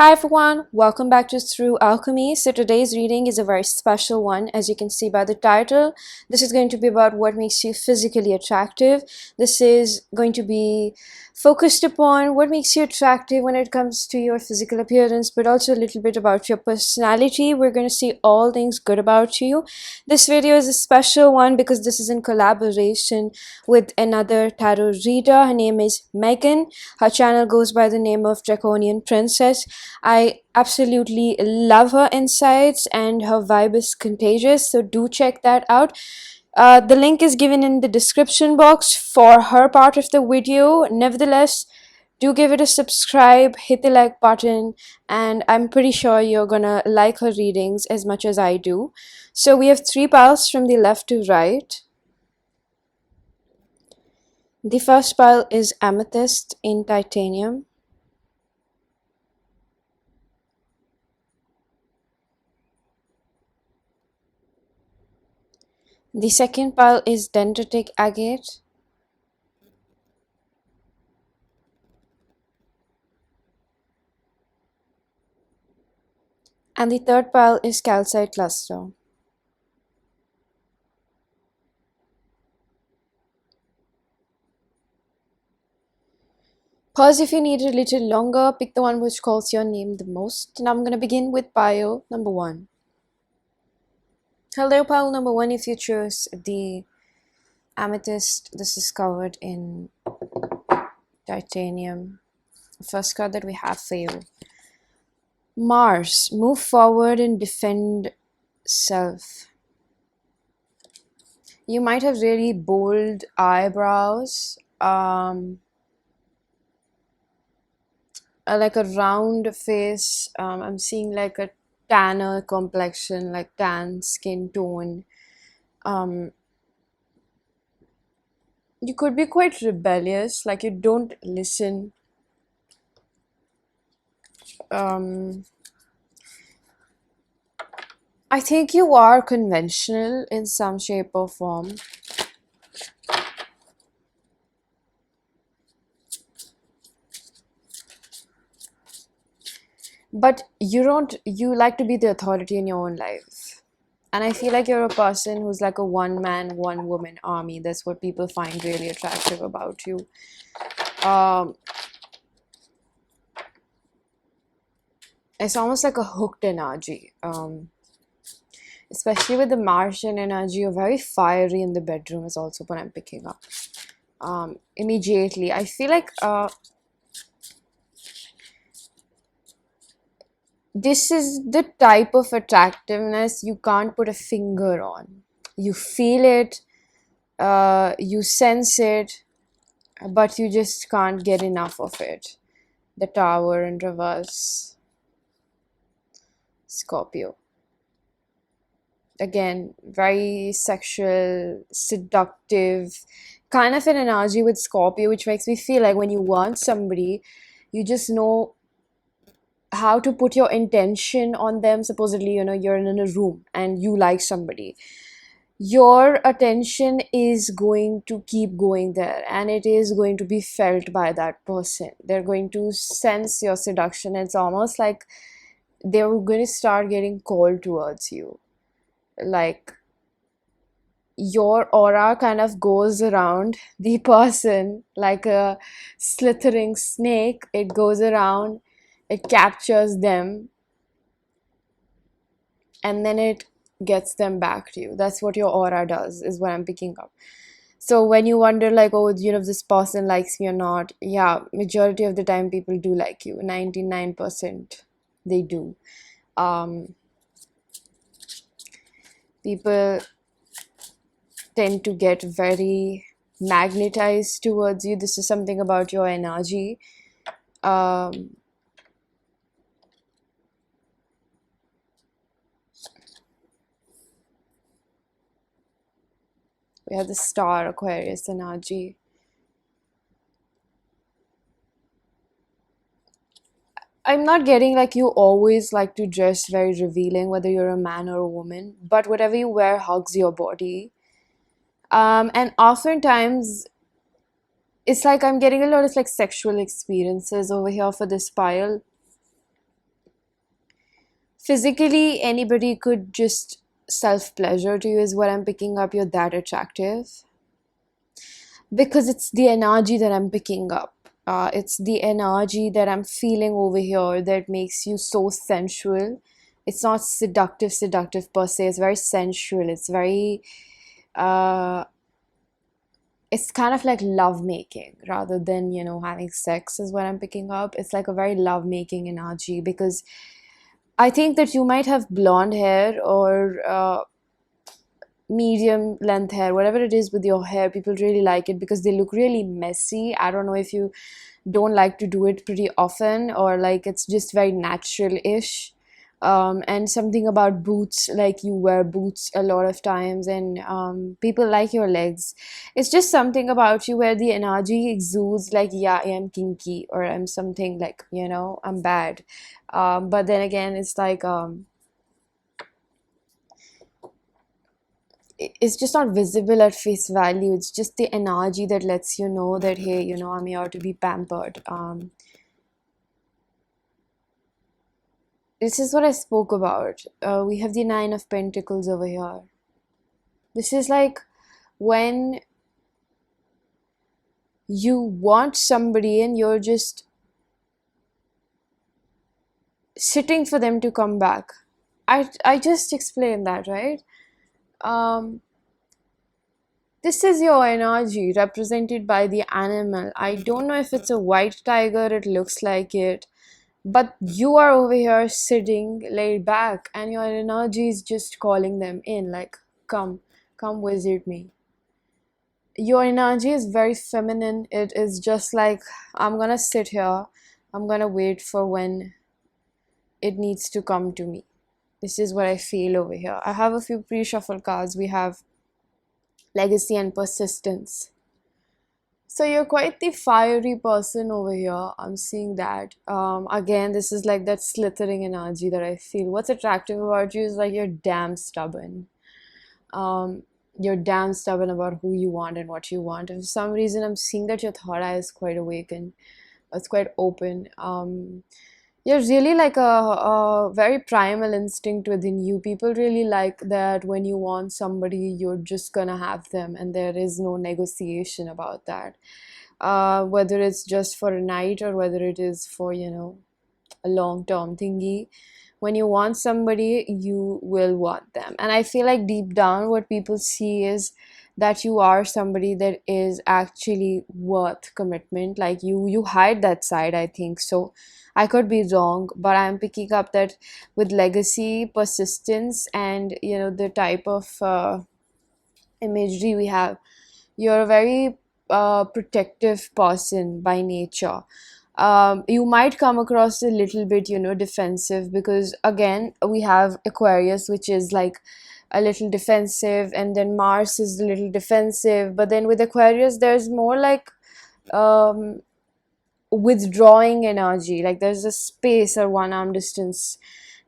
Hi everyone, welcome back to Through Alchemy. So today's reading is a very special one. As you can see by the title, this is going to be about what makes you physically attractive. This is going to be focused upon what makes you attractive when it comes to your physical appearance, but also a little bit about your personality. We're going to see all things good about you. This video is a special one because this is in collaboration with another tarot reader. Her name is Megan. Her channel goes by the name of Draconian Princess. I absolutely love her insights and her vibe is contagious, so do check that out. The link is given in the description box for her part of the video. Nevertheless, do give it a subscribe, hit the like button, and I'm pretty sure you're gonna like her readings as much as I do. So we have three piles from the left to right. The first pile is Amethyst in titanium. The second pile is Dendritic Agate. And the third pile is Calcite cluster. Pause if you need a little longer, pick the one which calls your name the most. Now I'm going to begin with pile number 1. Hello pile number 1, if you choose the Amethyst, this is covered in titanium. The first card that we have for you. Mars, move forward and defend self. You might have really bold eyebrows, like a round face. I'm seeing like a tanner complexion, like tan skin tone. You could be quite rebellious, like you don't listen. I think you are conventional in some shape or form. But you like to be the authority in your own life. And I feel like you're a person who's like a one man, one woman army. That's what people find really attractive about you. It's almost like a hooked energy. Especially with the Martian energy, you're very fiery in the bedroom is also what I'm picking up. Immediately, I feel like this is the type of attractiveness you can't put a finger on. You feel it, you sense it, but you just can't get enough of it. The Tower in reverse. Scorpio. Again, very sexual, seductive, kind of an energy with Scorpio, which makes me feel like when you want somebody, you just know how to put your intention on them. Supposedly, you're in a room and you like somebody. Your attention is going to keep going there and it is going to be felt by that person. They're going to sense your seduction. It's almost like they're going to start getting cold towards you. Like your aura kind of goes around the person like a slithering snake. It goes around, it captures them, and then it gets them back to you. That's what your aura does, is what I'm picking up. So when you wonder like, oh, if this person likes me or not, yeah, majority of the time people do like you. 99% they do. People tend to get very magnetized towards you. This is something about your energy. We have the star Aquarius energy. I'm not getting like you always like to dress very revealing, whether you're a man or a woman, but whatever you wear hugs your body. And oftentimes it's like I'm getting a lot of like sexual experiences over here for this pile. physically anybody could just self-pleasure to you is what I'm picking up. You're that attractive because it's the energy that I'm picking up. It's the energy that I'm feeling over here that makes you so sensual. It's not seductive per se. It's very sensual. Uh, it's kind of like love making rather than, having sex is what I'm picking up. It's like a very love making energy because I think that you might have blonde hair or medium length hair, whatever it is with your hair. People really like it because they look really messy. I don't know if you don't like to do it pretty often or like it's just very natural-ish. And something about boots, like you wear boots a lot of times, and people like your legs. It's just something about you where the energy exudes like, yeah, I am kinky, or I'm something like, I'm bad. But then again, it's like it's just not visible at face value. It's just the energy that lets you know that, hey, I'm here to be pampered. This is what I spoke about. We have the Nine of Pentacles over here. This is like when you want somebody and you're just sitting for them to come back. I just explained that, right? This is your energy represented by the animal. I don't know if it's a white tiger, it looks like it. But you are over here sitting laid back and your energy is just calling them in, like, come visit me. Your energy is very feminine. It is just like, I'm gonna sit here, I'm gonna wait for when it needs to come to me. This is what I feel over here. I have a few pre-shuffle cards. We have legacy and persistence. So you're quite the fiery person over here. I'm seeing that. Again, this is like that slithering energy that I feel. What's attractive about you is like you're damn stubborn. You're damn stubborn about who you want and what you want. And for some reason, I'm seeing that your third eye is quite awakened. It's quite open. You're really like a very primal instinct within you. People really like that when you want somebody, you're just gonna have them, and there is no negotiation about that. Whether it's just for a night or whether it is for, a long-term thingy. When you want somebody, you will want them. And I feel like deep down, what people see is that you are somebody that is actually worth commitment. Like you hide that side, I think. So I could be wrong, but I'm picking up that with legacy, persistence, and the type of imagery we have, you're a very protective person by nature. You might come across a little bit, defensive, because again, we have Aquarius, which is like a little defensive, and then Mars is a little defensive. But then with Aquarius, there's more like withdrawing energy, like there's a space or one arm distance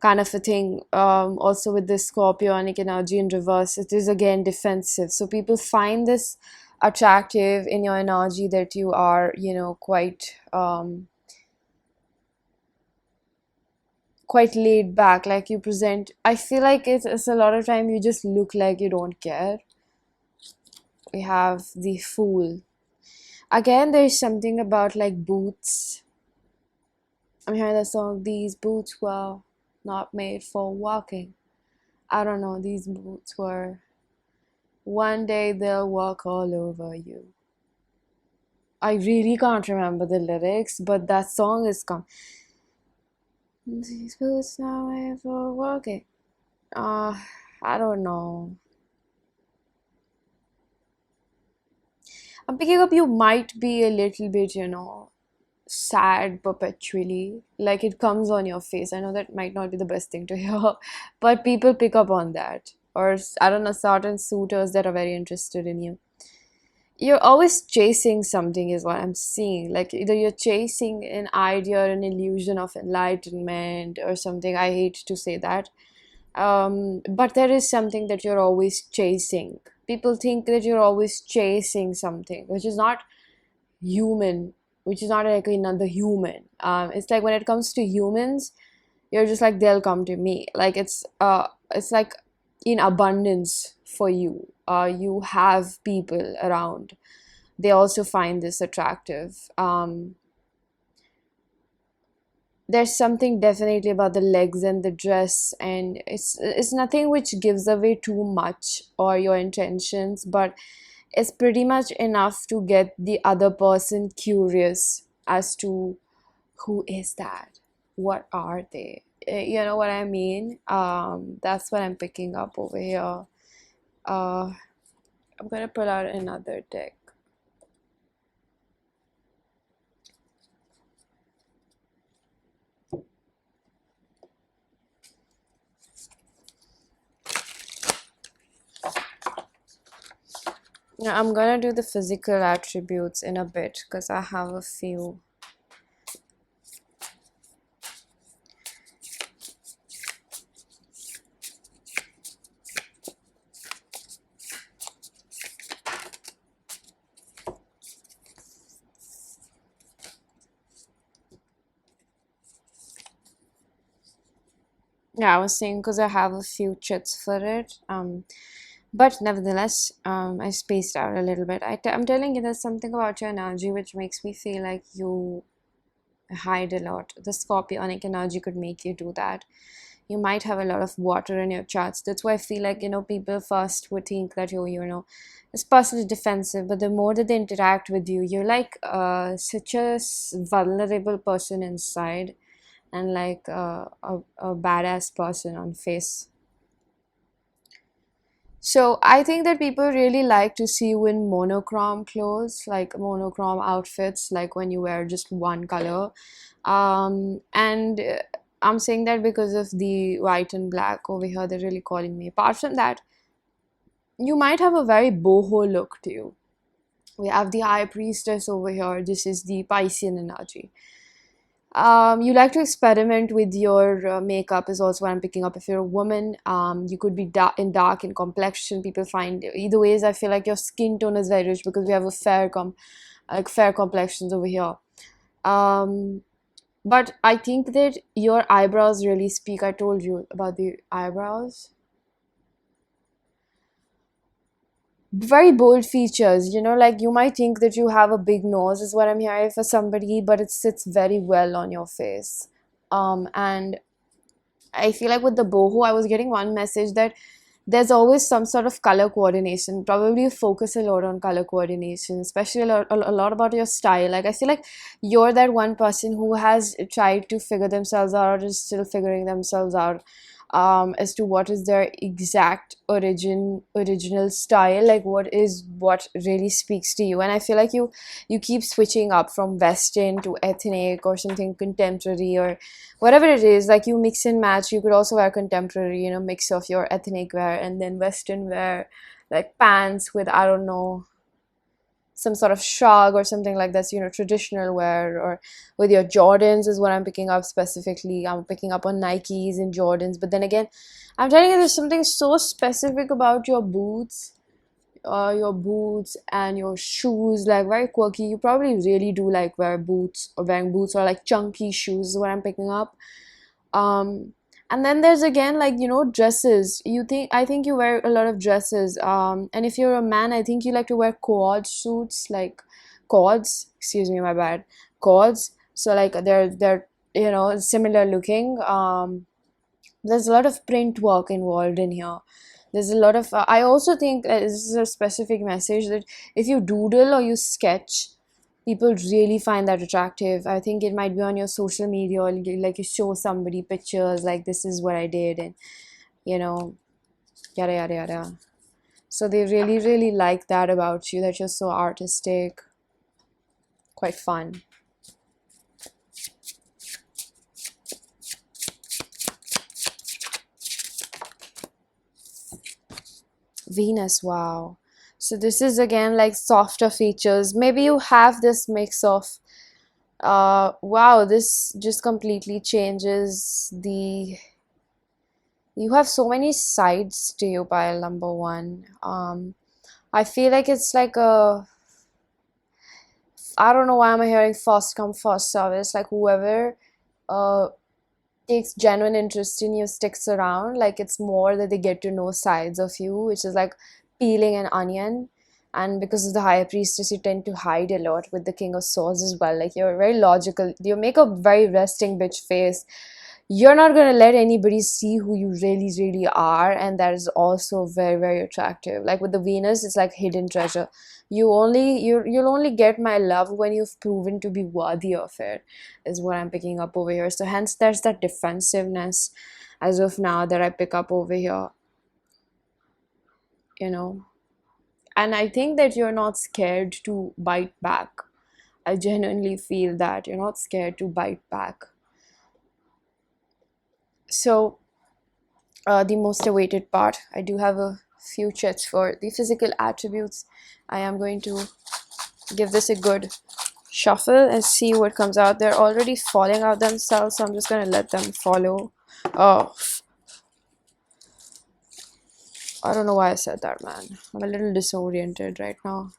kind of a thing. Also with this Scorpionic energy in reverse, it is again defensive. So people find this attractive in your energy, that you are quite laid back, like you present. I feel like it's a lot of time you just look like you don't care. We have the Fool. Again, there's something about like boots. I'm hearing the song, these boots were not made for walking. I don't know, these boots were, one day they'll walk all over you. I really can't remember the lyrics, but that song is come. These boots not made for walking. I don't know. I'm picking up you might be a little bit, sad perpetually. Like it comes on your face. I know that might not be the best thing to hear, but people pick up on that. Or I don't know, certain suitors that are very interested in you. You're always chasing something is what I'm seeing. Like either you're chasing an idea, an illusion of enlightenment or something. I hate to say that. But there is something that you're always chasing. People think that you're always chasing something, which is not human, which is not like another human. It's like when it comes to humans, you're just like, they'll come to me. Like it's like in abundance for you. You have people around. They also find this attractive. There's something definitely about the legs and the dress, and it's nothing which gives away too much or your intentions, but it's pretty much enough to get the other person curious as to who is that, what are they. You know what I mean? That's what I'm picking up over here. I'm gonna pull out another deck. Now I'm gonna do the physical attributes in a bit because I have a few. Yeah, I was saying because I have a few chits for it. But nevertheless, I spaced out a little bit. I'm telling you, there's something about your energy which makes me feel like you hide a lot. The scorpionic energy could make you do that. You might have a lot of water in your charts. That's why I feel like, people first would think that this person is defensive, but the more that they interact with you, you're like such a vulnerable person inside, and like a badass person on face. So I think that people really like to see you in monochrome clothes, like monochrome outfits, like when you wear just one color. And I'm saying that because of the white and black over here, they're really calling me. Apart from that, you might have a very boho look to you. We have the high priestess over here. This is the Piscean energy. You like to experiment with your makeup is also what I'm picking up. If you're a woman, you could be dark in complexion. People find either ways. I feel like your skin tone is very rich because we have a fair complexions over here. Um, but I think that your eyebrows really speak. I told you about the eyebrows. Very bold features, like you might think that you have a big nose is what I'm hearing for somebody, but it sits very well on your face. And I feel like with the boho, I was getting one message that there's always some sort of color coordination. Probably you focus a lot on color coordination, especially a lot about your style. Like I feel like you're that one person who has tried to figure themselves out or is still figuring themselves out, as to what is their exact original style, like what really speaks to you. And I feel like you keep switching up from western to ethnic or something contemporary or whatever it is. Like you mix and match. You could also wear contemporary, mix of your ethnic wear and then western wear, like pants with, I don't know, some sort of shrug or something like that's, traditional wear. Or with your Jordans is what I'm picking up specifically. I'm picking up on Nikes and Jordans. But then again, I'm telling you, there's something so specific about your boots, and your shoes, like very quirky. You probably really do like wearing boots or like chunky shoes is what I'm picking up. um and then there's again, like, dresses. I think you wear a lot of dresses. And if you're a man, I think you like to wear cord suits, like cords, excuse me, my bad, cords. So like they're similar looking. There's a lot of print work involved in here. There's a lot of I also think this is a specific message that if you doodle or you sketch, people really find that attractive. I think it might be on your social media, or like you show somebody pictures like, this is what I did, and you know yada yada yada. So they really really like that about you, that you're so artistic, quite fun. Venus, wow. So this is again like softer features. Maybe you have this mix of wow, this just completely changes the you have so many sides to you, pile number one. I feel like it's like a, I don't know why I'm hearing first come first service, like whoever uh takes genuine interest in you, sticks around. Like it's more that they get to know sides of you, which is like peeling an onion. And because of the high priestess, you tend to hide a lot with the king of swords as well. Like you're very logical, you make a very resting bitch face. You're not going to let anybody see who you really are, and that is also very attractive. Like with the Venus, it's like hidden treasure. You'll only get my love when you've proven to be worthy of it, is what I'm picking up over here. So hence there's that defensiveness as of now that I pick up over here, you know. And I think that you're not scared to bite back. I genuinely feel that you're not scared to bite back. So the most awaited part, I do have a few checks for the physical attributes. I am going to give this a good shuffle and see what comes out. They're already falling out themselves, so I'm just going to let them follow. Oh, I don't know why I said that, man. I'm a little disoriented right now.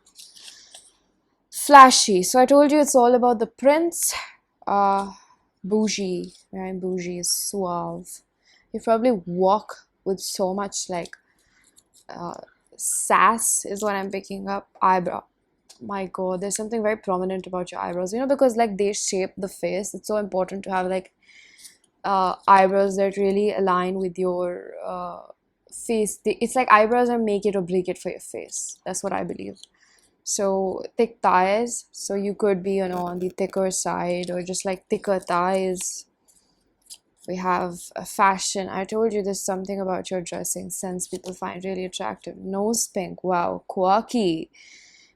Flashy. So I told you it's all about the prince. Bougie. Very bougie, suave. You probably walk with so much like sass is what I'm picking up. Eyebrow. My god, there's something very prominent about your eyebrows, you know, because like they shape the face. It's so important to have like eyebrows that really align with your face. It's like eyebrows are make it or break it for your face. That's what I believe. So thick thighs, so you could be, you know, on the thicker side, or just like thicker thighs. We have a fashion. I told you there's something about your dressing sense people find really attractive. Nose pink, wow, quirky.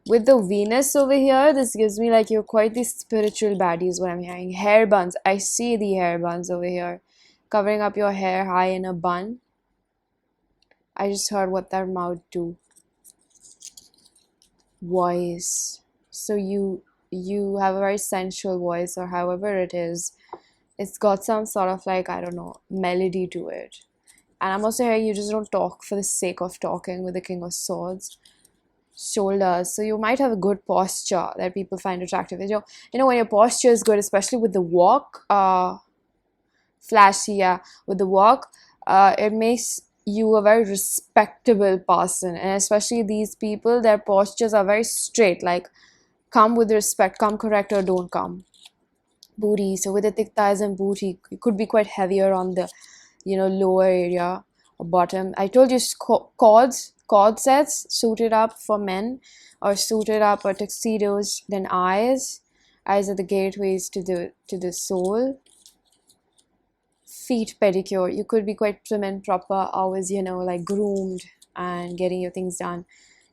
With the Venus over here, this gives me like you're quite the spiritual baddie is what I'm hearing. Hair buns, I see the hair buns over here. Covering up your hair high in a bun. I just heard what that mouth do. Voice. So you have a very sensual voice, or however it is. It's got some sort of like, I don't know, melody to it. And I'm also hearing you just don't talk for the sake of talking with the King of Swords. Shoulders. So you might have a good posture that people find attractive. You know when your posture is good, especially with the walk, flashy, yeah, with the walk, it makes you a very respectable person. And especially these people, their postures are very straight, like come with respect, come correct or don't come. Booty, so with the thick thighs and booty, you could be quite heavier on the, you know, lower area or bottom. I told you cord sets suited up for men, or suited up, or tuxedos. Then eyes are the gateways to the soul. Feet, pedicure, you could be quite prim and proper, always, you know, like groomed and getting your things done.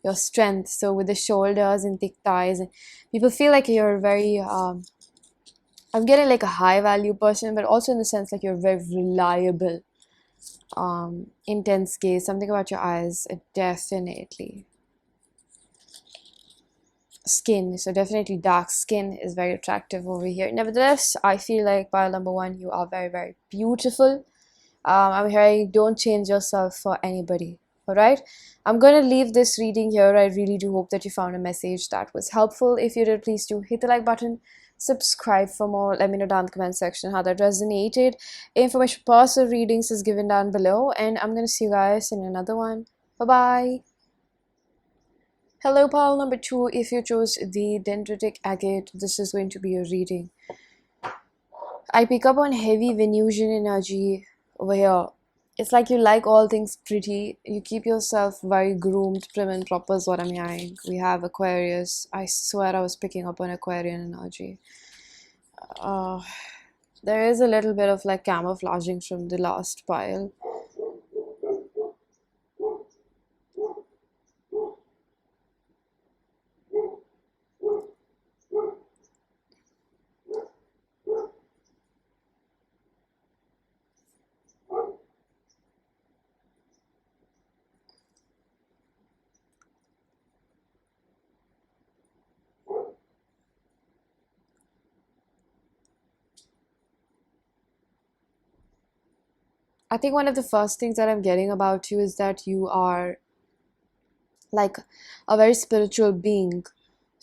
Your strength, so with the shoulders and thick thighs, and people feel like you're very I'm getting like a high value person, but also in the sense like you're very reliable. Intense gaze, something about your eyes, definitely. Skin, so definitely dark skin is very attractive over here. Nevertheless, I feel like pile number one, you are very beautiful. I'm hearing don't change yourself for anybody. Alright, I'm gonna leave this reading here. I really do hope that you found a message that was helpful. If you did, please do hit the like button, subscribe for more. Let me know down in the comment section how that resonated. Information for personal readings is given down below, and I'm gonna see you guys in another one. Bye bye. Hello pile number two. If you chose the Dendritic Agate, this is going to be your reading. I pick up on heavy Venusian energy over here. It's like you like all things pretty. You keep yourself very groomed, prim and proper is what I'm hearing. We have Aquarius. I swear I was picking up on Aquarian energy. There is a little bit of like camouflaging from the last pile. I think one of the first things that I'm getting about you is that you are like a very spiritual being.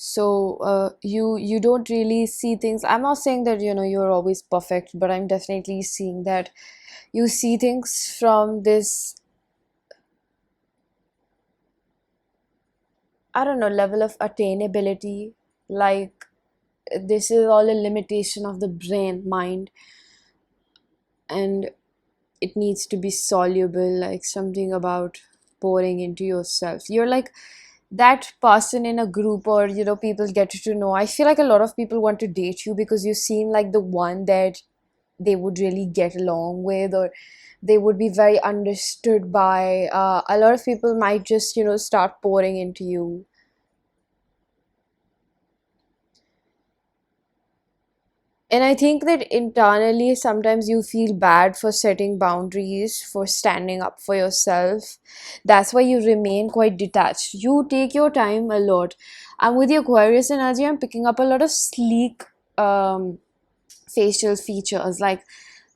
So you don't really see things. I'm not saying that you're always perfect, but I'm definitely seeing that you see things from this, I don't know, level of attainability. Like, this is all a limitation of the brain, mind, and it needs to be soluble. Like, something about pouring into yourself. You're like that person in a group, or people get you to know. I feel like a lot of people want to date you because you seem like the one that they would really get along with, or they would be very understood by. A lot of people might just start pouring into you. And I think that internally, sometimes you feel bad for setting boundaries, for standing up for yourself. That's why you remain quite detached. You take your time a lot. And with the Aquarius energy, I'm picking up a lot of sleek facial features. Like,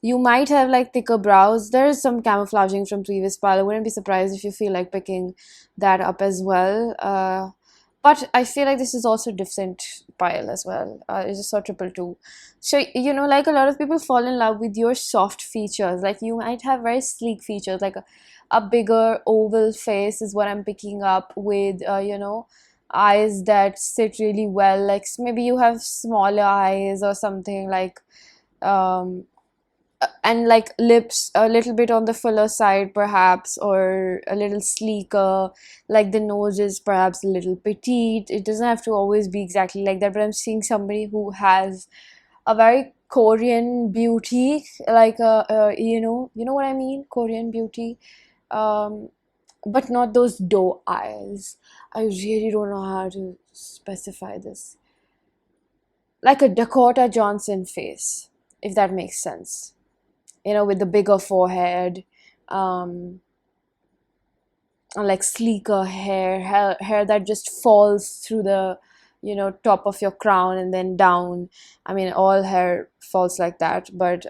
you might have like thicker brows. There is some camouflaging from previous pile. I wouldn't be surprised if you feel like picking that up as well. But I feel like this is also different pile as well. It's just so triple two. So like a lot of people fall in love with your soft features. Like, you might have very sleek features, like a bigger oval face is what I'm picking up with. Eyes that sit really well. Like, maybe you have smaller eyes or something, like um and like lips a little bit on the fuller side perhaps, or a little sleeker. Like, the nose is perhaps a little petite. It doesn't have to always be exactly like that, but I'm seeing somebody who has a very Korean beauty, like you know what I mean, Korean beauty. um but not those doe eyes. I really don't know how to specify this. Like a Dakota Johnson face, if that makes sense. With the bigger forehead, um, and like sleeker hair that just falls through the, top of your crown and then down. I mean, all hair falls like that, but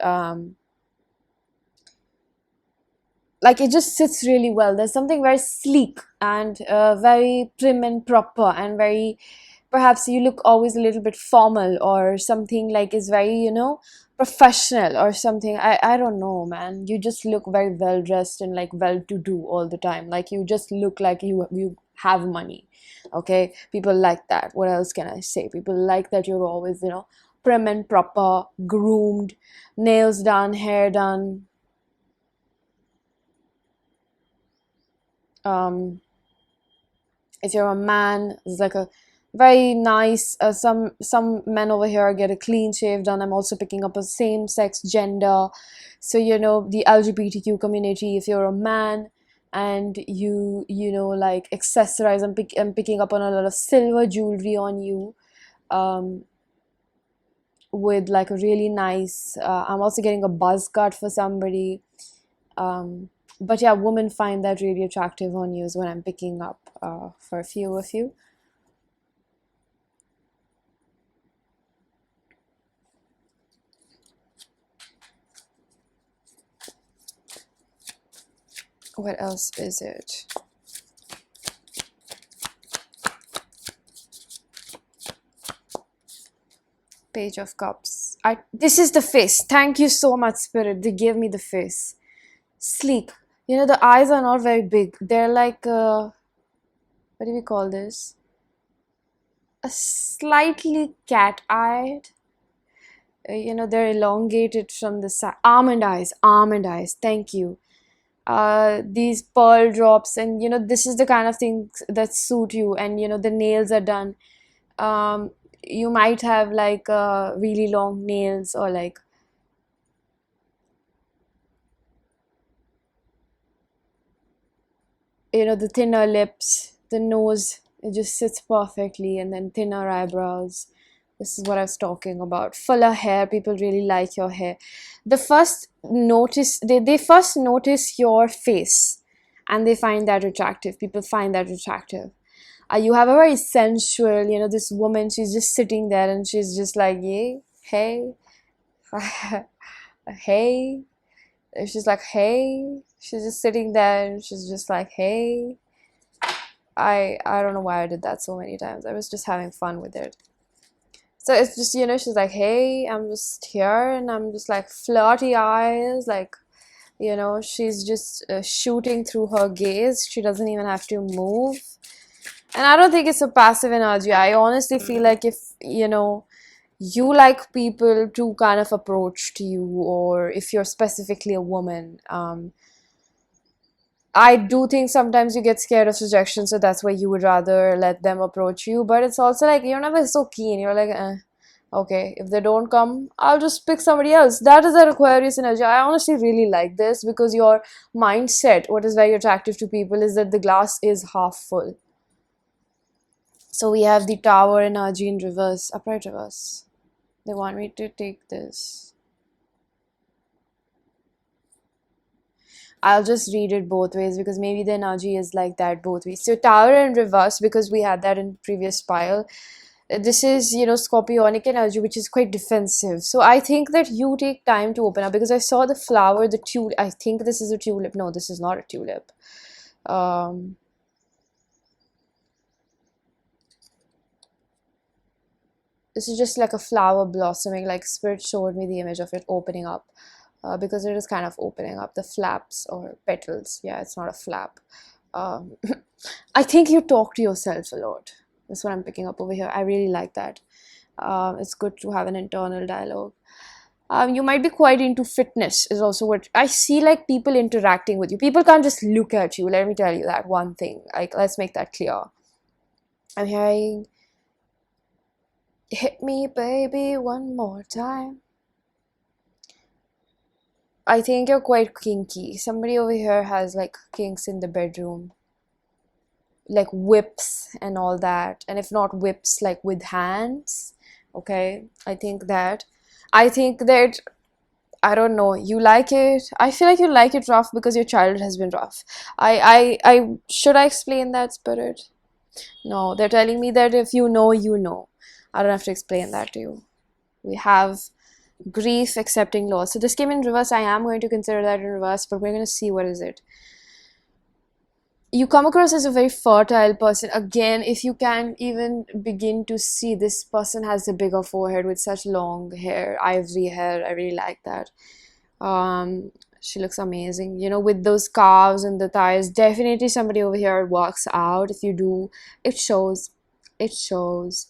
like, it just sits really well. There's something very sleek and very prim and proper, and very, perhaps you look always a little bit formal, or something like is very professional or something. I don't know, man. You just look very well dressed and like well to do all the time. Like, you just look like you have money. Okay, people like that. What else can I say? People like that you're always prim and proper, groomed, nails done, hair done. um if you're a man, it's like a very nice, some men over here get a clean shave done. I'm also picking up a same sex gender. So the LGBTQ community, if you're a man and you like accessorize, I'm picking up on a lot of silver jewelry on you, um with like a really nice, I'm also getting a buzz cut for somebody. But yeah, women find that really attractive on you is what I'm picking up, for a few of you. What else is it? Page of Cups. This is the face. Thank you so much, Spirit. They gave me the face. Sleek. The eyes are not very big. They're like, what do we call this? A slightly cat-eyed. They're elongated from the side. Almond eyes. Almond eyes. Thank you. These pearl drops, and this is the kind of things that suit you. And the nails are done. um you might have like really long nails, or like the thinner lips, the nose, it just sits perfectly, and then thinner eyebrows. This is what I was talking about. Fuller hair, people really like your hair. They first notice your face, and they find that attractive. People find that attractive. You have a very sensual, this woman, she's just sitting there and she's just like, yay, hey, hey. She's like, hey. She's just sitting there and she's just like, hey. I don't know why I did that so many times. I was just having fun with it. So it's just, she's like, hey, I'm just here, and I'm just like flirty eyes, like, she's just shooting through her gaze. She doesn't even have to move. And I don't think it's a passive energy. I honestly feel like if, you like people to kind of approach to you, or if you're specifically a woman, I do think sometimes you get scared of rejection, so that's why you would rather let them approach you. But it's also like you're never so keen. You're like, okay, if they don't come, I'll just pick somebody else. That is that Aquarius energy. I honestly really like this because your mindset, what is very attractive to people, is that the glass is half full. So we have the Tower energy in reverse, upright reverse. They want me to take this. I'll just read it both ways because maybe the energy is like that both ways. So Tower in reverse, because we had that in previous pile. This is, scorpionic energy, which is quite defensive. So I think that you take time to open up, because I saw the flower, the tulip. I think this is a tulip. No, this is not a tulip. This is just like a flower blossoming, like Spirit showed me the image of it opening up. Because it is kind of opening up the flaps or petals. Yeah, it's not a flap. I think you talk to yourself a lot. That's what I'm picking up over here. I really like that. It's good to have an internal dialogue. You might be quite into fitness is also what I see, like people interacting with you. People can't just look at you. Let me tell you that one thing. Like, let's make that clear. I'm hearing, hit me, baby, one more time. I think you're quite kinky. Somebody over here has like kinks in the bedroom, like whips and all that. And if not whips, like with hands. Okay, I think that. I don't know. You like it. I feel like you like it rough because your childhood has been rough. Should I explain that, Spirit? No, they're telling me that if you know, you know. I don't have to explain that to you. We have grief, accepting loss. So this came in reverse. I am going to consider that in reverse, but we're going to see what is it. You come across as a very fertile person. Again, if you can even begin to see, this person has a bigger forehead with such long hair, ivory hair. I really like that. She looks amazing, with those calves and the thighs. Definitely somebody over here works out. If you do, it shows. It shows.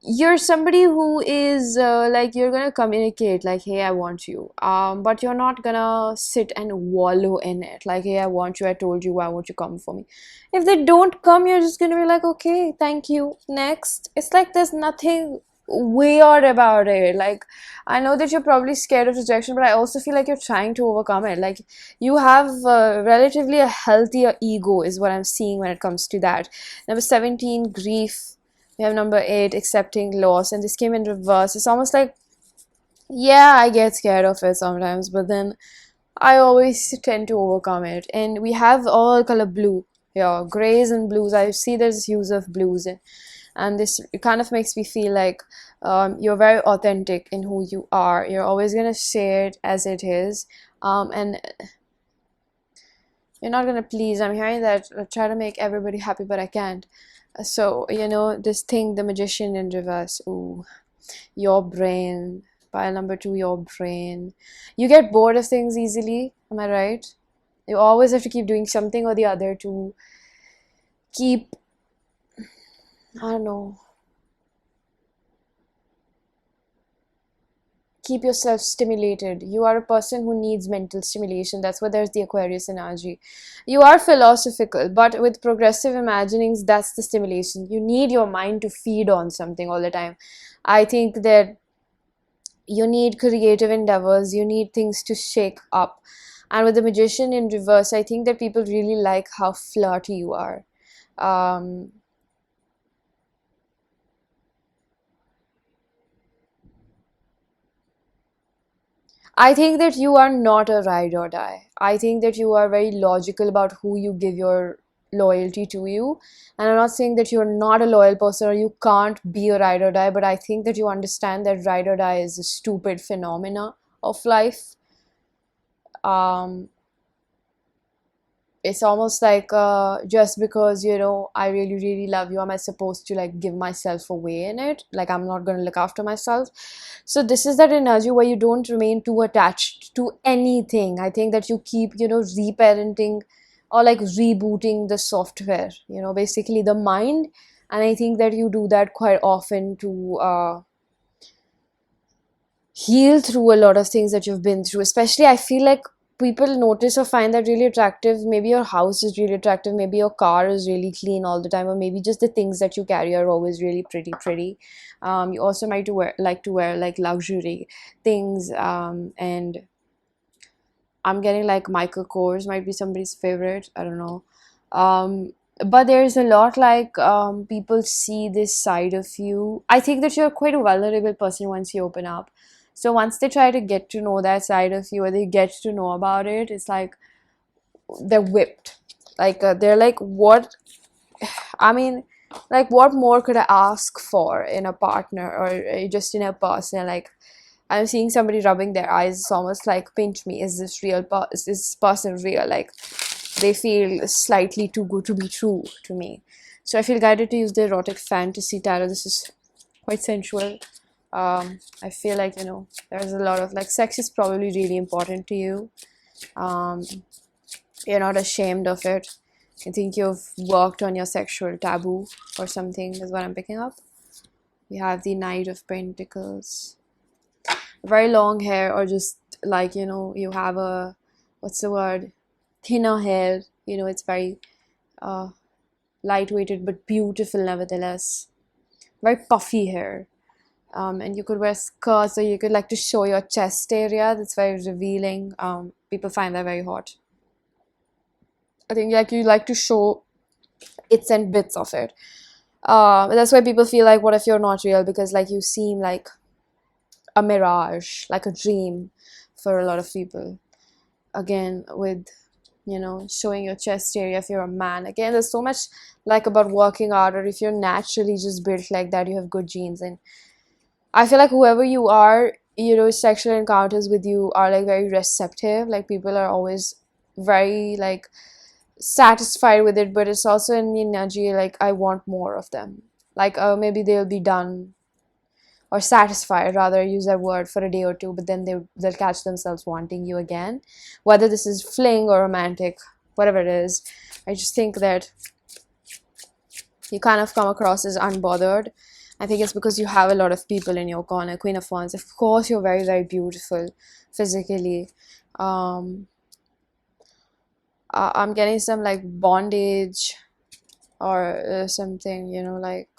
You're somebody who is like, you're gonna communicate like, hey, I want you, but you're not gonna sit and wallow in it like, hey, I want you, I told you, why won't you come for me? If they don't come, you're just gonna be like, okay, thank you, next. It's like there's nothing weird about it. Like, I know that you're probably scared of rejection, but I also feel like you're trying to overcome it. Like, you have relatively a healthier ego is what I'm seeing when it comes to that. Number 17, grief. We have number 8, accepting loss, and this came in reverse. It's almost like, yeah, I get scared of it sometimes, but then I always tend to overcome it. And we have all color blue here, grays and blues. I see there's use of blues, and this kind of makes me feel like you're very authentic in who you are. You're always gonna say it as it is, and you're not gonna please. I'm hearing that I try to make everybody happy, but I can't. So, this thing, the Magician in reverse. Ooh, your brain. Pile number 2, your brain. You get bored of things easily, am I right? You always have to keep doing something or the other to keep, I don't know, keep yourself stimulated. You are a person who needs mental stimulation. That's why there's the Aquarius energy. You are philosophical, but with progressive imaginings, that's the stimulation. You need your mind to feed on something all the time. I think that you need creative endeavors, you need things to shake up. And with the Magician in reverse, I think that people really like how flirty you are. um, I think that you are not a ride or die. I think that you are very logical about who you give your loyalty to you. And I'm not saying that you're not a loyal person or you can't be a ride or die, but I think that you understand that ride or die is a stupid phenomena of life. Um, it's almost like just because, you know, I really really love you, am I supposed to like give myself away in it? Like I'm not going to look after myself. So this is that energy where you don't remain too attached to anything. I think that you keep, you know, reparenting or like rebooting the software, you know, basically the mind. And I think that you do that quite often to heal through a lot of things that you've been through. Especially I feel like people notice or find that really attractive. Maybe your house is really attractive, maybe your car is really clean all the time, or maybe just the things that you carry are always really pretty. You also might like to wear like luxury things, and I'm getting like Michael Kors might be somebody's favorite, I don't know. But there's a lot like people see this side of you. I think that you're quite a vulnerable person once you open up. So once they try to get to know that side of you, or they get to know about it, it's like they're whipped. Like they're like, what? I mean, like what more could I ask for in a partner, or just in a person? Like I'm seeing somebody rubbing their eyes. It's almost like, pinch me. Is this real? Is this person real? Like they feel slightly too good to be true to me. So I feel guided to use the erotic fantasy tarot. This is quite sensual. I feel like, you know, there's a lot of like, sex is probably really important to you. Um, you're not ashamed of it. I think you've worked on your sexual taboo or something is what I'm picking up. We have the Knight of Pentacles. Very long hair, or just like, you know, you have a, what's the word, thinner hair, you know, it's very lightweighted but beautiful nevertheless. Very puffy hair. And you could wear skirts, or you could like to show your chest area. That's very revealing. People find that very hot. I think like you like to show bits and bits of it. That's why people feel like, what if you're not real? Because like you seem like a mirage, like a dream for a lot of people. Again, with, you know, showing your chest area if you're a man. Again, there's so much like about working out, or if you're naturally just built like that, you have good genes. And I feel like whoever you are, you know, sexual encounters with you are like very receptive. Like people are always very like satisfied with it, but it's also in the energy like, I want more of them. Like maybe they'll be done or satisfied, rather use that word, for a day or two, but then they'll catch themselves wanting you again, whether this is fling or romantic, whatever it is. I just think that you kind of come across as unbothered. I think it's because you have a lot of people in your corner. Queen of Wands, of course you're very very beautiful physically. I'm getting some like bondage or something, you know, like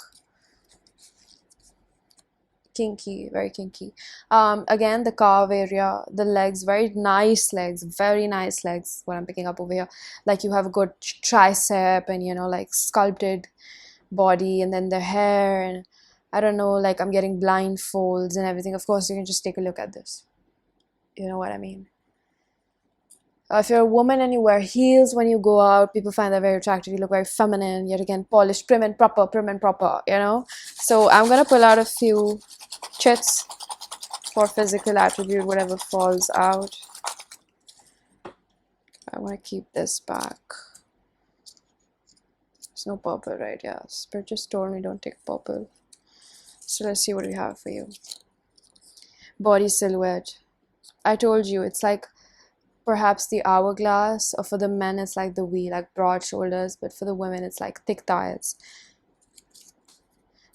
kinky, very kinky. Again, the calf area, the legs, very nice legs, very nice legs, what I'm picking up over here. Like you have a good tricep, and, you know, like sculpted body, and then the hair, and I don't know, like I'm getting blindfolds and everything. Of course, you can just take a look at this. You know what I mean? If you're a woman and you wear heels when you go out, people find that very attractive. You look very feminine, yet again, polished, prim and proper, you know? So I'm going to pull out a few chits for physical attribute, whatever falls out. I want to keep this back. There's no purple, right? Yeah, Spirit just told me don't take purple. So let's see what we have for you. Body silhouette. I told you, it's like perhaps the hourglass, or for the men it's like the V, like broad shoulders, but for the women it's like thick thighs.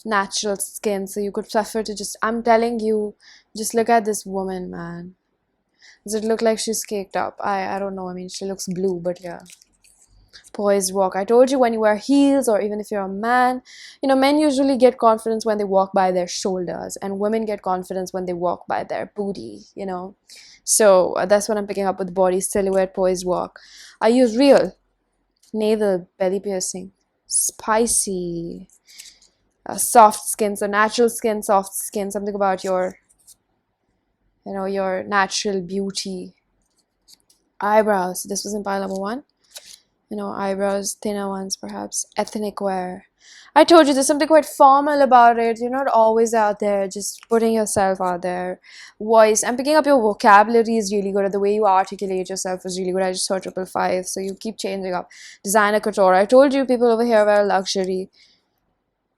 Natural skin, so you could prefer to just, I'm telling you, just look at this woman, man. Does it look like she's caked up? I don't know, I mean, she looks blue, but yeah. Poised walk. I told you, when you wear heels, or even if you're a man, you know, men usually get confidence when they walk by their shoulders, and women get confidence when they walk by their booty, you know. So that's what I'm picking up with body silhouette, poised walk. I use real navel, belly piercing, spicy, soft skin. So natural skin, soft skin, something about your, you know, your natural beauty. Eyebrows. This was in pile number 1. You know, eyebrows, thinner ones perhaps. Ethnic wear. I told you there's something quite formal about it. You're not always out there just putting yourself out there. Voice. I'm picking up your vocabulary is really good. The way you articulate yourself is really good. I just saw 555, so you keep changing up. Designer couture. I told you people over here wear luxury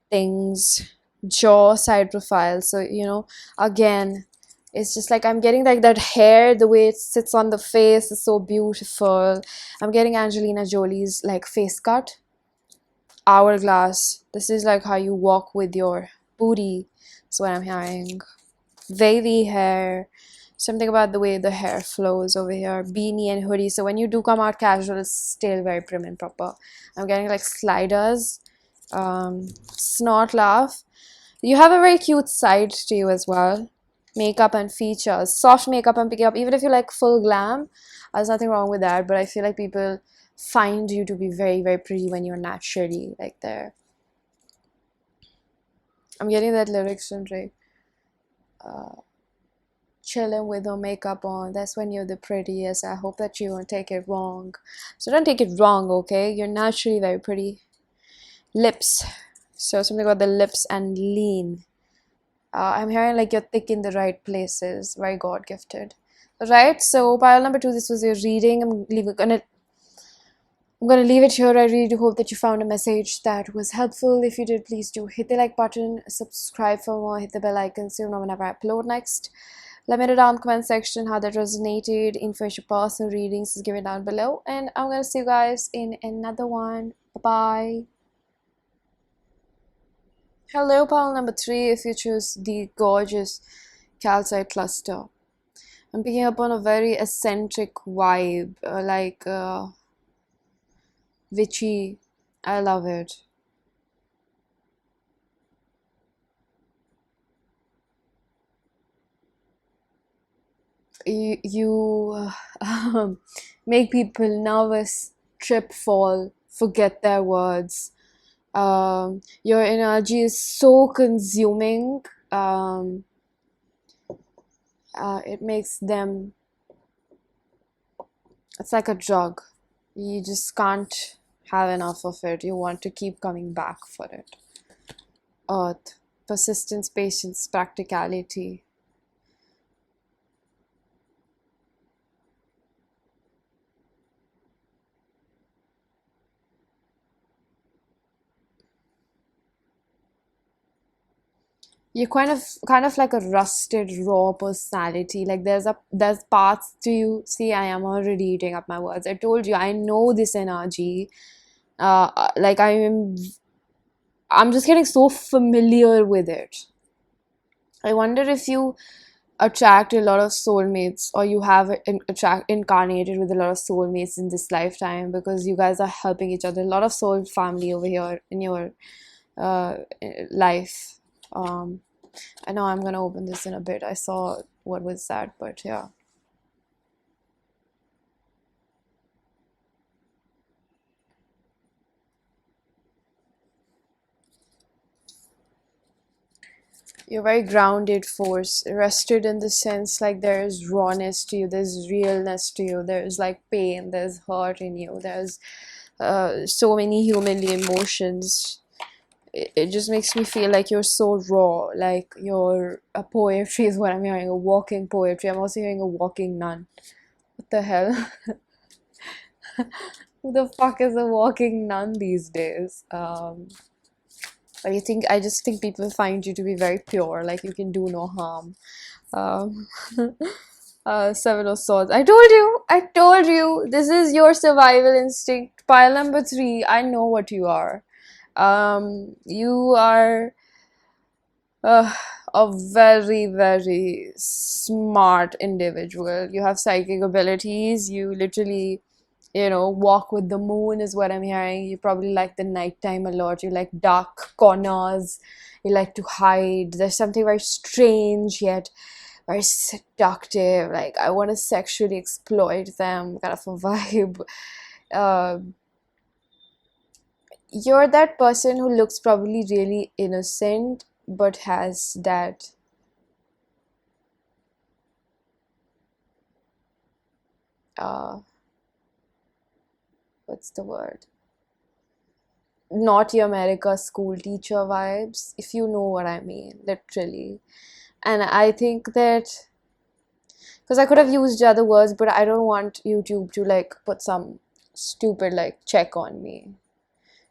things. Jaw, side profile. So, you know, again, it's just like I'm getting like that hair, the way it sits on the face is so beautiful. I'm getting Angelina Jolie's like face cut. Hourglass. This is like how you walk with your booty. That's what I'm hearing. Wavy hair. Something about the way the hair flows over here. Beanie and hoodie. So when you do come out casual, it's still very prim and proper. I'm getting like sliders. Snort laugh. You have a very cute side to you as well. Makeup and features. Soft makeup I'm picking up. Even if you like full glam, there's nothing wrong with that. But I feel like people find you to be very, very pretty when you're naturally like there. I'm getting that lyrics from Drake. Chilling with no makeup on. That's when you're the prettiest. I hope that you won't take it wrong. So don't take it wrong, okay? You're naturally very pretty. Lips. So something about the lips and lean. I'm hearing like you're thick in the right places. Very God gifted. Right. So pile number 2. This was your reading. I'm gonna leave it here. I really do hope that you found a message that was helpful. If you did, please do hit the like button, subscribe for more, hit the bell icon so you know whenever I upload next. Let me know down in the comment section how that resonated. Info for your personal readings is given down below. And I'm gonna see you guys in another one. Bye-bye. Hello, pile number 3, if you choose the gorgeous calcite cluster. I'm picking up on a very eccentric vibe, witchy. I love it. You make people nervous, trip, fall, forget their words. Your energy is so consuming. It makes them, it's like a drug. You just can't have enough of it. You want to keep coming back for it. Earth, persistence, patience, practicality. You're kind of like a rusted raw personality. Like there's parts to you. See, I am already eating up my words. I told you I know this energy. Like I'm just getting so familiar with it. I wonder if you attract a lot of soulmates, or you have attract incarnated with a lot of soulmates in this lifetime, because you guys are helping each other. A lot of soul family over here in your uh, life. I know I'm gonna open this in a bit. I saw what was that, but yeah. You're very grounded force, rested in the sense like there's rawness to you, there's realness to you, there's like pain, there's hurt in you, there's so many human emotions. It just makes me feel like you're so raw, like you're a poetry is what I'm hearing, a walking poetry. I'm also hearing a walking nun. What the hell? Who the fuck is a walking nun these days? I just think people find you to be very pure, like you can do no harm. Um, 7 of Swords. I told you, this is your survival instinct. Pile number 3, I know what you are. You are uh, a very, very smart individual. You have psychic abilities. You literally, walk with the moon is what I'm hearing. You probably like the nighttime a lot. You like dark corners. You like to hide. There's something very strange yet very seductive. Like I want to sexually exploit them, kind of a vibe. Uh, you're that person who looks probably really innocent, but has that uh, what's the word? Naughty America school teacher vibes, if you know what I mean, literally. And I think that, because I could have used other words, but I don't want YouTube to like put some stupid like check on me,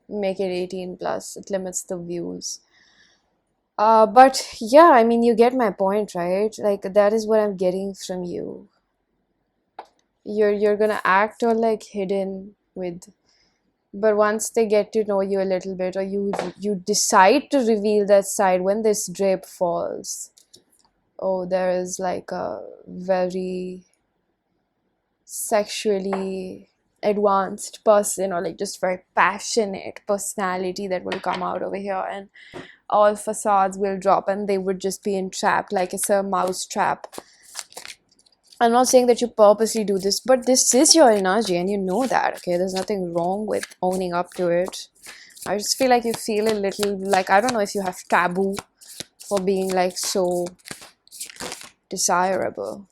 make it 18 plus, it limits the views. But yeah, I mean, you get my point, right? Like, that is what I'm getting from you. You're gonna act all like hidden with, but once they get to know you a little bit, or you decide to reveal that side, when this drape falls, oh, there is like a very sexually advanced person, or like just very passionate personality that will come out over here, and all facades will drop and they would just be entrapped like it's a mouse trap. I'm not saying that you purposely do this, but this is your energy and you know that, okay? There's nothing wrong with owning up to it. I just feel like you feel a little like, I don't know if you have taboo for being like so desirable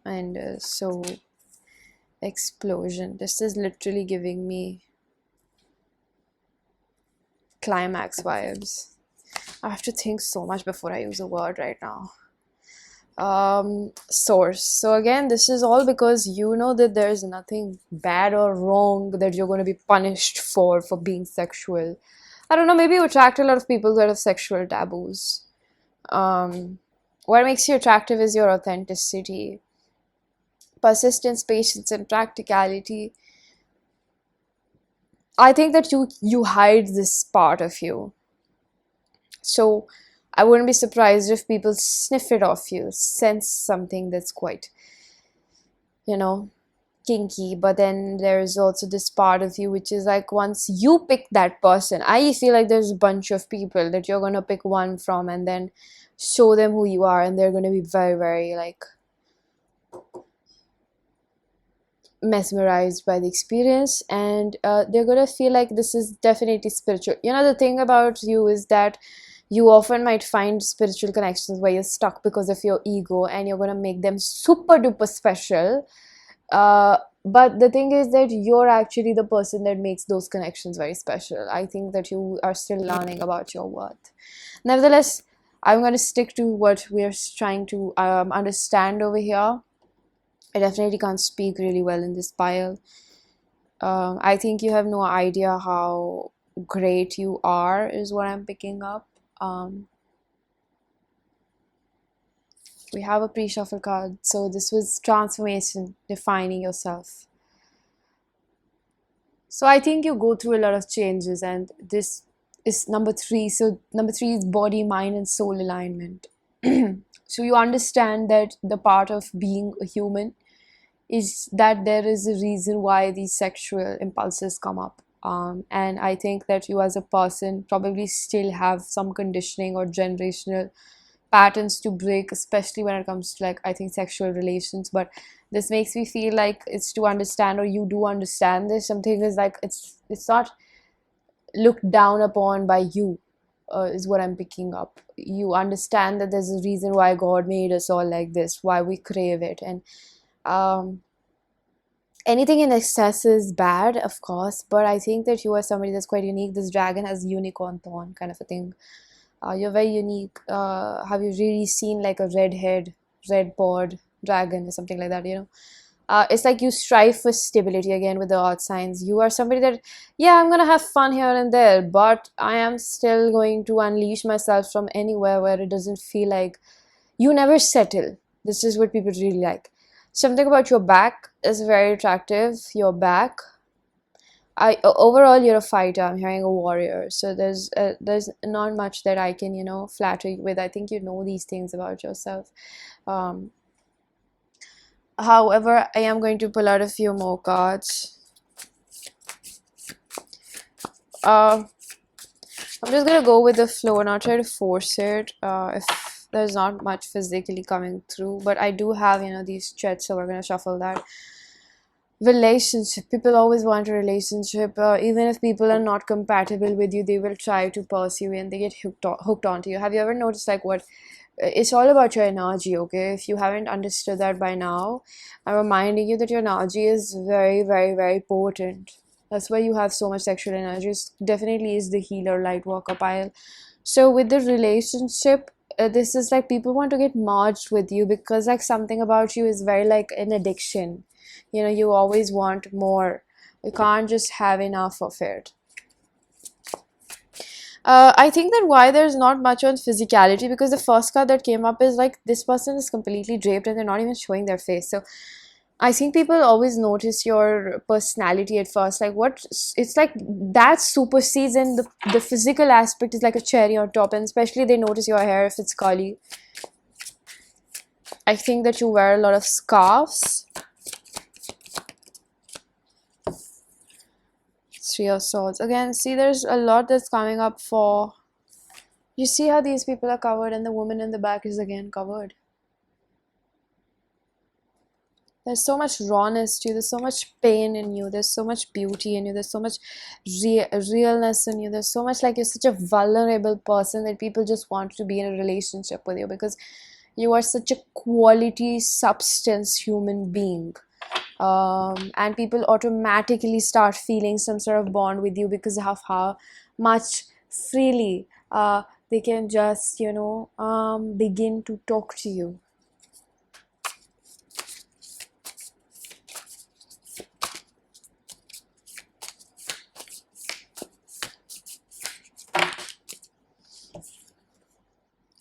and so explosion. This is literally giving me climax vibes. I have to think so much before I use a word right now. Source. So again, this is all because you know that there is nothing bad or wrong that you're going to be punished for being sexual. I don't know, maybe you attract a lot of people that have sexual taboos. What makes you attractive is your authenticity, persistence, patience, and practicality. I think that you hide this part of you. So I wouldn't be surprised if people sniff it off you, sense something that's quite, kinky. But then there's also this part of you which is like, once you pick that person, I feel like there's a bunch of people that you're going to pick one from and then show them who you are, and they're going to be very, very like mesmerized by the experience, and they're going to feel like this is definitely spiritual. The thing about you is that you often might find spiritual connections where you're stuck because of your ego and you're going to make them super duper special. But the thing is that you're actually the person that makes those connections very special. I think that you are still learning about your worth. Nevertheless, I'm going to stick to what we're trying to understand over here. I definitely can't speak really well in this pile. I think you have no idea how great you are, is what I'm picking up. We have a pre-shuffle card, so this was transformation, defining yourself. So I think you go through a lot of changes, and this is number 3. So number 3 is body, mind, and soul alignment. So you understand that the part of being a human is that there is a reason why these sexual impulses come up. And I think that you as a person probably still have some conditioning or generational patterns to break, especially when it comes to, like, I think sexual relations. But this makes me feel like it's to understand, or you do understand this. Something is like, it's not looked down upon by you, is what I'm picking up. You understand that there's a reason why God made us all like this, why we crave it. And anything in excess is bad, of course, but I think that you are somebody that's quite unique. This dragon has unicorn thorn kind of a thing. You're very unique. Have you really seen like a red pawed dragon or something like that, it's like you strive for stability again with the earth signs. You are somebody that, yeah, I'm gonna have fun here and there, but I am still going to unleash myself from anywhere where it doesn't feel like you never settle. This is what people really like. Something about your back is very attractive. Your back. Overall, you're a fighter. I'm hearing a warrior. So there's not much that I can flatter you with. I think you know these things about yourself. However, I am going to pull out a few more cards. I'm just gonna go with the flow, not try to force it. If there's not much physically coming through, but I do have these chats, so we're gonna shuffle that. Relationship. People always want a relationship. Even if people are not compatible with you, they will try to pursue you and they get hooked onto you. Have you ever noticed like what? It's all about your energy, okay? If you haven't understood that by now, I'm reminding you that your energy is very, very, very potent. That's why you have so much sexual energy. It definitely is the healer light worker pile. So with the relationship, this is like people want to get merged with you because like something about you is very like an addiction. You know, you always want more. You can't just have enough of it. I think that why there's not much on physicality, because the first card that came up is like this person is completely draped and they're not even showing their face. So I think people always notice your personality at first, like what it's like that supersedes, and the physical aspect is like a cherry on top, and especially they notice your hair if it's curly. I think that you wear a lot of scarves. Three of Swords. Again, see, there's a lot that's coming up for... You see how these people are covered and the woman in the back is again covered. There's so much rawness to you. There's so much pain in you. There's so much beauty in you. There's so much realness in you. There's so much like you're such a vulnerable person that people just want to be in a relationship with you because you are such a quality substance human being. And people automatically start feeling some sort of bond with you because of how much freely they can just, you know, begin to talk to you.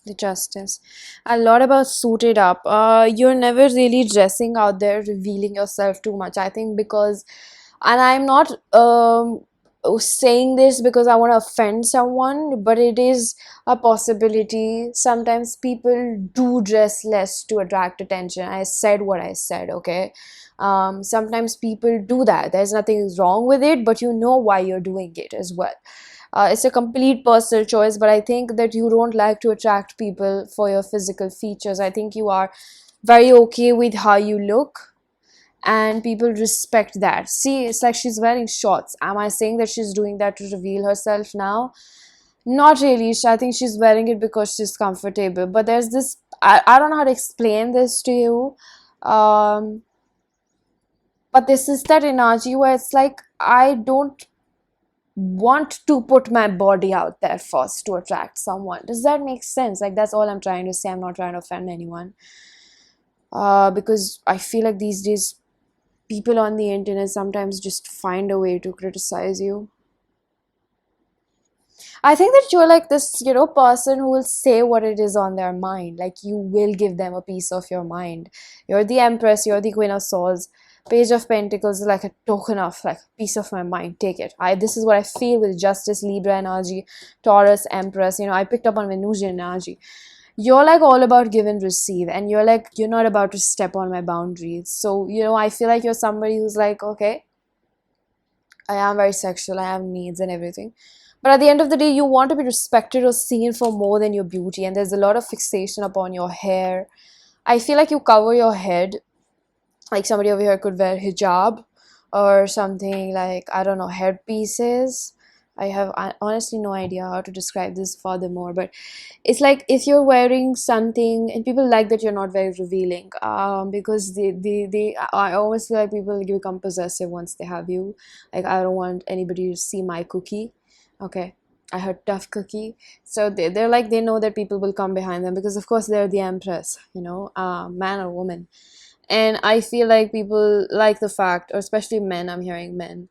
The Justice. A lot about suited up. You're never really dressing out there, revealing yourself too much. I think because, and I'm not saying this because I want to offend someone, but it is a possibility. Sometimes people do dress less to attract attention. I said what I said, okay? Sometimes people do that. There's nothing wrong with it, but you know why you're doing it as well. It's a complete personal choice, but I think that you don't like to attract people for your physical features. I think you are very okay with how you look, and people respect that. See, it's like she's wearing shorts. Am I saying that she's doing that to reveal herself now? Not really. I think she's wearing it because she's comfortable. But there's this, I don't know how to explain this to you. But this is that energy where it's like, I don't want to put my body out there first to attract someone. Does that make sense? Like, that's all I'm trying to say. I'm not trying to offend anyone. Because I feel like these days people on the internet sometimes just find a way to criticize you. I think that you're like this, you know, person who will say what it is on their mind. Like, you will give them a piece of your mind. You're the Empress, you're the Queen of Swords. Page of Pentacles is like a token of like piece of my mind. Take it. This is what I feel with Justice, Libra energy, Taurus, Empress. You know, I picked up on Venusian energy. You're like all about give and receive, and you're like, you're not about to step on my boundaries. So, you know, I feel like you're somebody who's like, okay, I am very sexual, I have needs and everything, but at the end of the day you want to be respected or seen for more than your beauty, and there's a lot of fixation upon your hair. I feel like you cover your head, like somebody over here could wear hijab or something, like, I don't know, headpieces. I have honestly no idea how to describe this furthermore, but it's like if you're wearing something, and people like that you're not very revealing, because I always feel like people become possessive once they have you. Like, I don't want anybody to see my cookie. Okay, I heard tough cookie. So they're like, they know that people will come behind them because of course they're the Empress, you know, man or woman. And I feel like people like the fact, or especially men, I'm hearing men,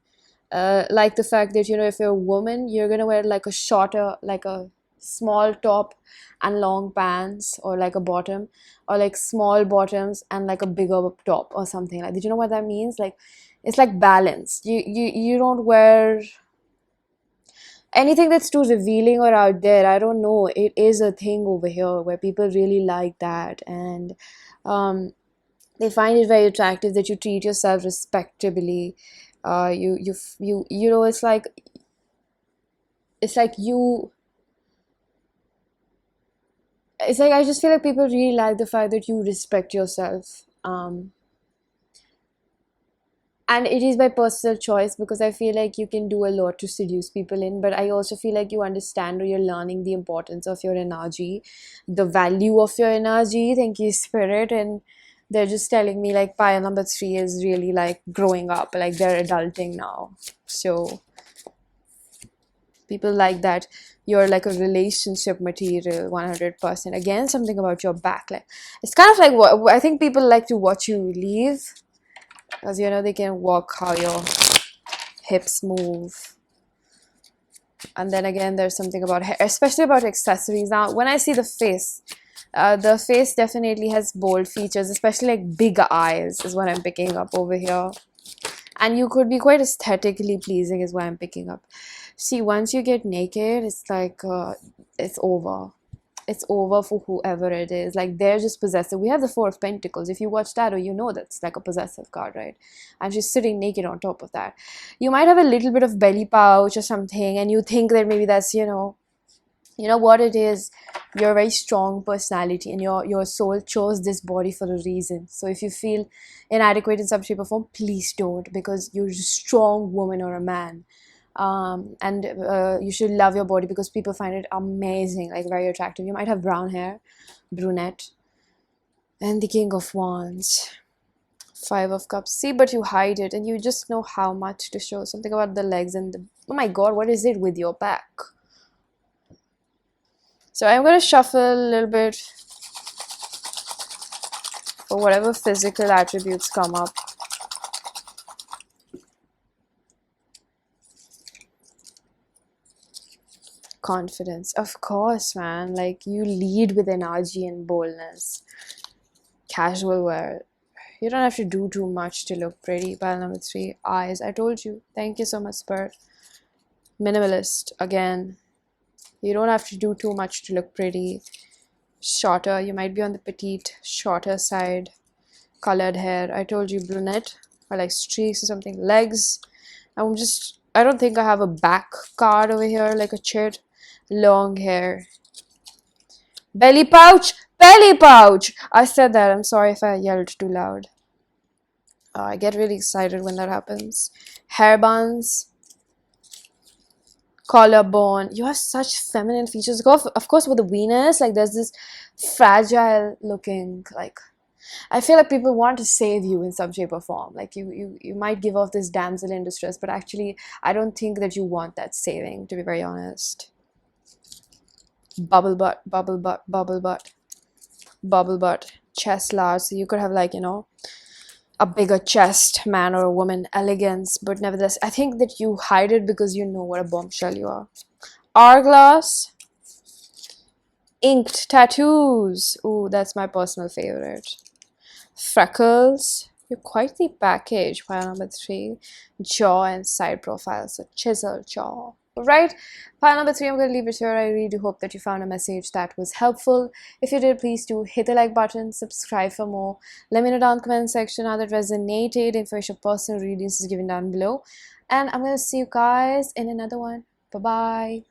like the fact that, you know, if you're a woman, you're gonna wear like a shorter, like a small top and long pants, or like a bottom, or like small bottoms and like a bigger top or something like. Did you know what that means? Like, it's like balance. You don't wear anything that's too revealing or out there. I don't know, it is a thing over here where people really like that, and they find it very attractive that you treat yourself respectably. You know, it's like you, it's like, I just feel like people really like the fact that you respect yourself, and it is by personal choice, because I feel like you can do a lot to seduce people in, but I also feel like you understand, or you're learning the importance of your energy, the value of your energy. Thank you, Spirit. And They're just telling me like pile number 3 is really like growing up, like they're adulting now. So people like that you're like a relationship material 100%. Again, something about your back, like it's kind of like what I think people like to watch you leave, because you know they can walk how your hips move. And then again, there's something about hair, especially about accessories. Now when I see the face definitely has bold features, especially like big eyes is what I'm picking up over here. And you could be quite aesthetically pleasing is what I'm picking up. See, once you get naked, it's like it's over. It's over for whoever it is. Like they're just possessive. We have the Four of Pentacles. If you watch Tarot, you know that's like a possessive card, right? And she's sitting naked on top of that. You might have a little bit of belly pouch or something, and you think that maybe that's, you know what it is. You're a very strong personality, and your soul chose this body for a reason. So if you feel inadequate in some shape or form, please don't, because you're a strong woman or a man. And you should love your body because people find it amazing, like very attractive. You might have brown hair, brunette. And the King of Wands, Five of Cups. See, but you hide it, and you just know how much to show. Something about the legs and the, oh my god, what is it with your back? So I'm going to shuffle a little bit for whatever physical attributes come up. Confidence, of course, man. Like you lead with energy and boldness. Casual wear, you don't have to do too much to look pretty. Pile number 3, eyes. I told you. Thank you so much, Spirit. Minimalist, again. You don't have to do too much to look pretty. Shorter, you might be on the petite, shorter side. Colored hair, I told you, brunette, or like streaks or something. Legs, I don't think I have a back card over here, like a chit. Long hair. Belly pouch, belly pouch. I said that. I'm sorry if I yelled too loud. I get really excited when that happens. Hair buns, collarbone. You have such feminine features. Of course, with the Venus, like there's this fragile looking, like I feel like people want to save you in some shape or form. Like you might give off this damsel in distress, but actually I don't think that you want that saving, to be very honest. Bubble butt, bubble butt, bubble butt, bubble butt. Chest large, so you could have like, a bigger chest, man or a woman. Elegance, but nevertheless, I think that you hide it because you know what a bombshell you are. Hourglass. Inked tattoos. Ooh, that's my personal favorite. Freckles. You're quite the package. Pile number 3. Jaw and side profile. So chisel jaw. Right, pile number 3, I'm going to leave it here. I really do hope that you found a message that was helpful. If you did, please do hit the like button, subscribe for more. Let me know down in the comment section how that resonated. Information of personal readings is given down below. And I'm going to see you guys in another one. Bye-bye.